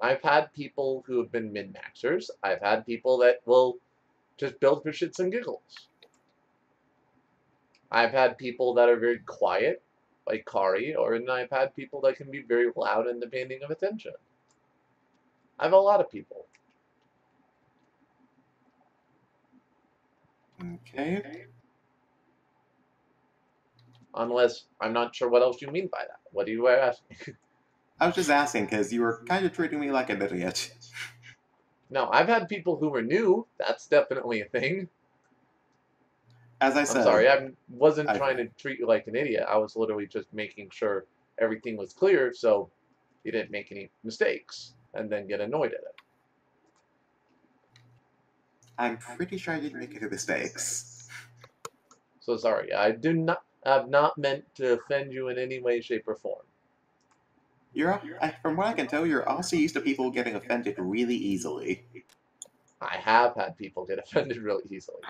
I've had people who have been min-maxers. I've had people that will just build for shits and giggles. I've had people that are very quiet, like Kari, and I've had people that can be very loud and demanding of attention. I have a lot of people. Okay. Unless, I'm not sure what else you mean by that. What do you ask me? I was just asking because you were kind of treating me like an idiot. No, I've had people who were new. That's definitely a thing. As I I'm said, sorry, I wasn't trying to treat you like an idiot. I was literally just making sure everything was clear so you didn't make any mistakes and then get annoyed at it. I'm pretty sure I didn't make any mistakes. So sorry, have not meant to offend you in any way, shape, or form. From what I can tell, you're also used to people getting offended really easily. I have had people get offended really easily.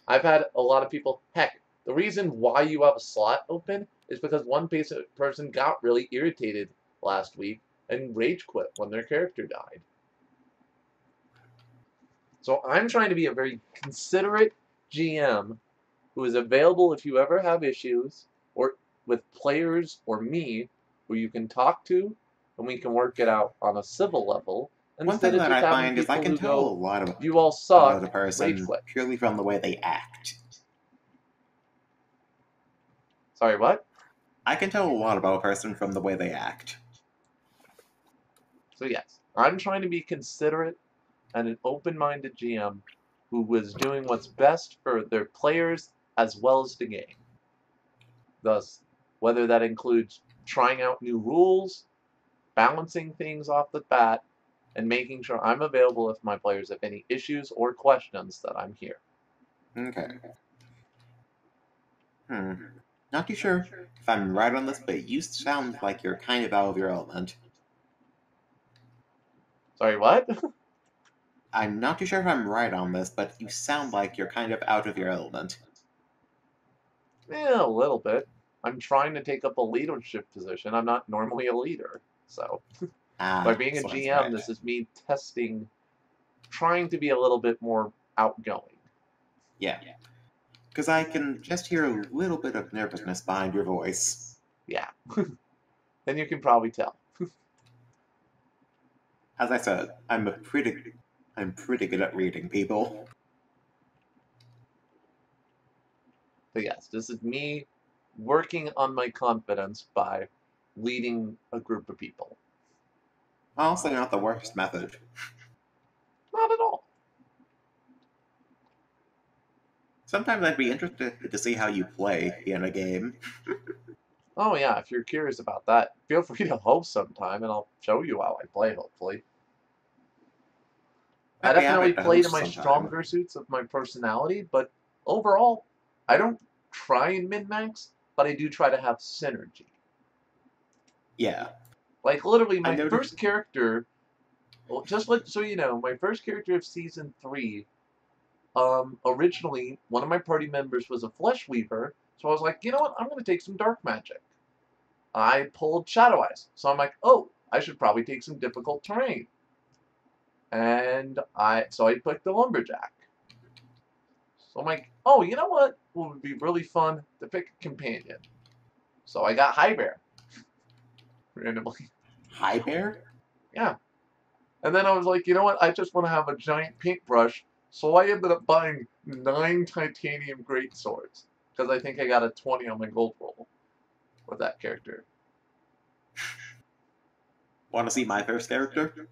I've had a lot of people, heck, the reason why you have a slot open is because one person got really irritated last week and rage quit when their character died. So I'm trying to be a very considerate GM who is available if you ever have issues or with players or me who you can talk to and we can work it out on a civil level. One thing that I find is I can tell a lot about you all suck, a person purely from the way they act. Sorry, what? I can tell a lot about a person from the way they act. So yes, I'm trying to be considerate and an open-minded GM who was doing what's best for their players as well as the game. Thus, whether that includes trying out new rules, balancing things off the bat, and making sure I'm available if my players have any issues or questions that I'm here. Okay. Not too sure if I'm right on this, but you sound like you're kind of out of your element. Sorry, what? I'm not too sure if I'm right on this, but you sound like you're kind of out of your element. Yeah, a little bit. I'm trying to take up a leadership position. I'm not normally a leader, so... By being a GM, right. This is me testing, trying to be a little bit more outgoing. Yeah. Because I can just hear a little bit of nervousness behind your voice. Yeah. And you can probably tell. As I said, I'm pretty good at reading people. But yes, this is me working on my confidence by leading a group of people. Honestly, not the worst method. Not at all. Sometimes I'd be interested to see how you play in a game. Oh yeah, if you're curious about that, feel free to host sometime and I'll show you how I play, hopefully. I definitely play to my stronger suits of my personality, but overall, I don't try and min-max, but I do try to have synergy. Yeah. Like, literally, my first character, well, just so you know, my first character of Season 3, originally, one of my party members was a Flesh Weaver, so I was like, you know what, I'm going to take some Dark Magic. I pulled Shadow Eyes, so I'm like, oh, I should probably take some difficult terrain. And so I picked the Lumberjack. So I'm like, oh, you know what would be really fun? To pick a companion. So I got High Bear. Randomly. High Bear? Yeah. And then I was like, you know what? I just want to have a giant paintbrush. So I ended up buying 9 titanium greatswords. Because I think I got a 20 on my gold roll with that character. Want to see my first character?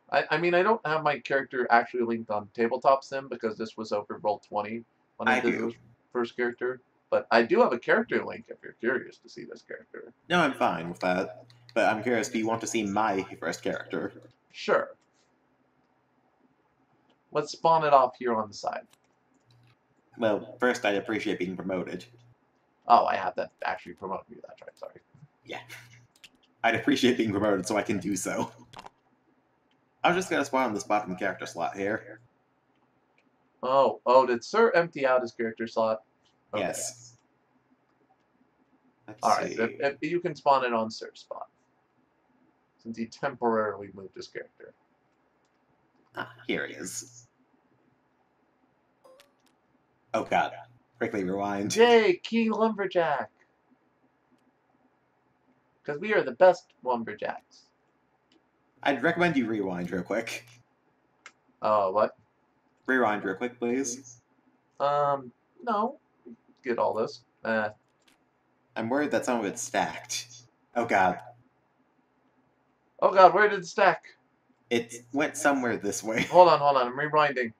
I mean, I don't have my character actually linked on Tabletop Sim because this was over Roll20 when I did the first character. But I do have a character link if you're curious to see this character. No, I'm fine with that. But I'm curious, do you want to see my first character? Sure. Let's spawn it off here on the side. Well, first I'd appreciate being promoted. Oh, I have to actually promote you, that's right, sorry. Yeah. I'd appreciate being promoted so I can do so. I was just going to spawn on this bottom character slot here. Oh, did Sir empty out his character slot? Okay. Yes. Alright, if you can spawn it on Sir's spot. Since he temporarily moved his character. Ah, here he is. Oh god. Quickly rewind. Yay, King Lumberjack! Because we are the best lumberjacks. I'd recommend you rewind real quick. What? Rewind real quick, please. No. Get all this. I'm worried that some of it's stacked. Oh god. Oh god, where did it stack? It went somewhere this way. Hold on, I'm rewinding.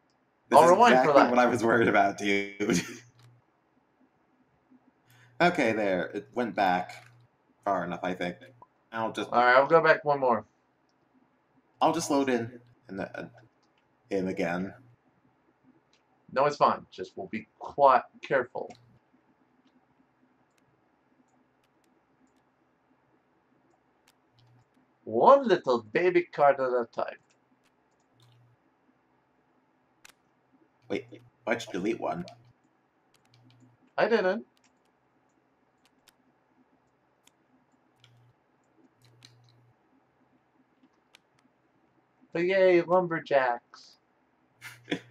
This I'll is rewind exactly for that. what I was worried about, dude. Okay, there. It went back far enough, I think. Alright, I'll go back one more. I'll just load in him again. No, it's fine. Just we'll be quite careful. One little baby card at a time. Wait, why'd you delete one? I didn't. But yay, lumberjacks.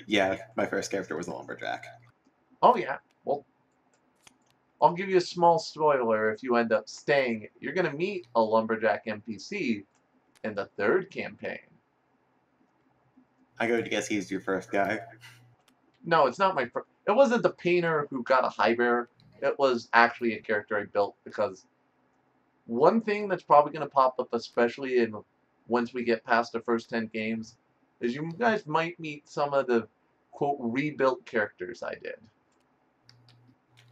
Yeah, my first character was a lumberjack. Oh yeah. Well, I'll give you a small spoiler if you end up staying. You're going to meet a lumberjack NPC in the third campaign. I go to guess he's your first guy. No, it's not my first. It wasn't the painter who got a high bear. It was actually a character I built because one thing that's probably going to pop up, especially in once we get past the first 10 games, is you guys might meet some of the, quote, rebuilt characters I did.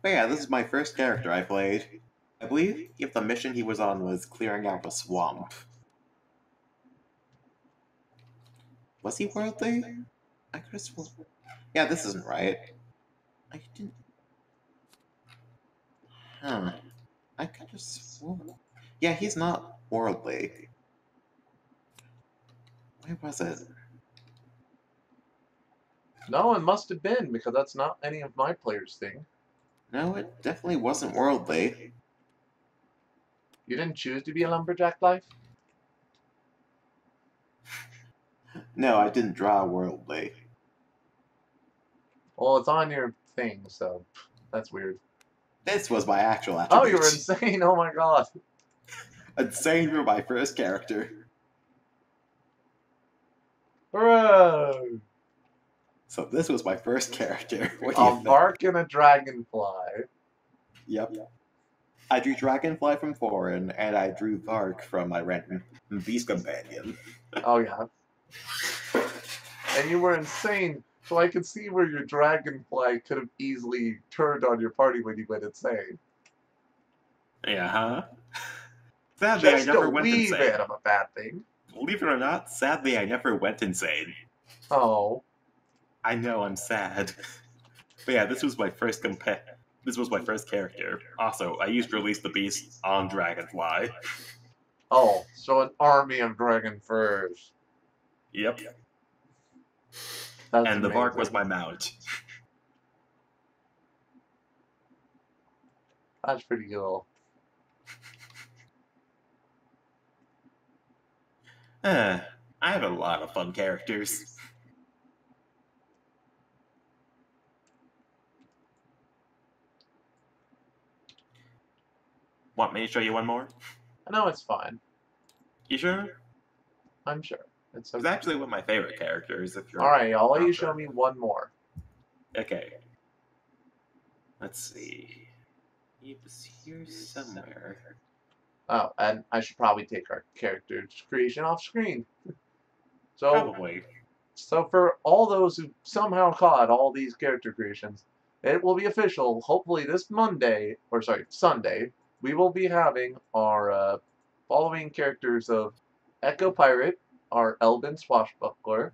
But yeah, this is my first character I played. I believe if the mission he was on was clearing out a swamp. Was he worldly? I could have sworn. Yeah, this isn't right. I didn't. Huh. I could have sworn. Yeah, he's not worldly. Where was it? No, it must have been, because that's not any of my players' thing. No, it definitely wasn't worldly. You didn't choose to be a lumberjack life? No, I didn't draw worldly. Well, it's on your thing, so that's weird. This was my actual attribute. Oh, you were insane! Oh my god. Insane for my first character. Hooray! So this was my first character. What do you A think? bark and a dragonfly. Yep. I drew Dragonfly from Foreign, and I drew Vark from my random Beast Companion. Oh yeah. And you were insane, so I could see where your dragonfly could have easily turned on your party when you went insane. Yeah, huh? Sadly, Just I never a went wee insane. bit of a bad thing. Believe it or not, sadly, I never went insane. Oh. I know, I'm sad. But yeah, this was my first This was my first character. Also, I used Release the Beast on Dragonfly. Oh, so an army of dragon furs. Yep. That's And the Vark amazing. was my mount. That's pretty cool. I have a lot of fun characters. Want me to show you one more? No, it's fine. You sure? I'm sure. It's It's okay. actually one of my favorite characters. If you're Alright, I'll let you not show sure. me one more. Okay. Let's see. He was here somewhere. Oh, and I should probably take our character creation off screen. So, Probably. so for all those who somehow caught all these character creations, it will be official. Hopefully this Sunday, we will be having our following characters of Echo Pirate, our Elven Swashbuckler,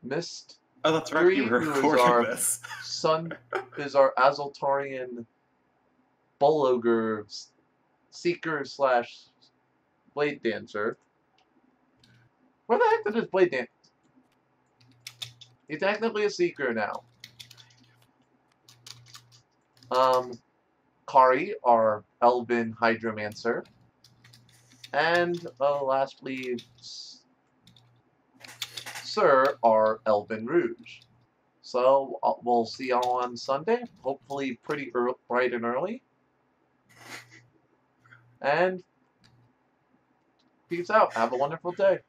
Mist Oh, that's right. You were who is recording our this. is our Azultarian Bull Ogre Seeker / Blade Dancer. Where the heck did this Blade Dance? He's technically a Seeker now. Kari, our Elven Hydromancer. And lastly, Sir, our Elven Rouge. So we'll see y'all on Sunday, hopefully pretty bright and early. And Peace out. Have a wonderful day.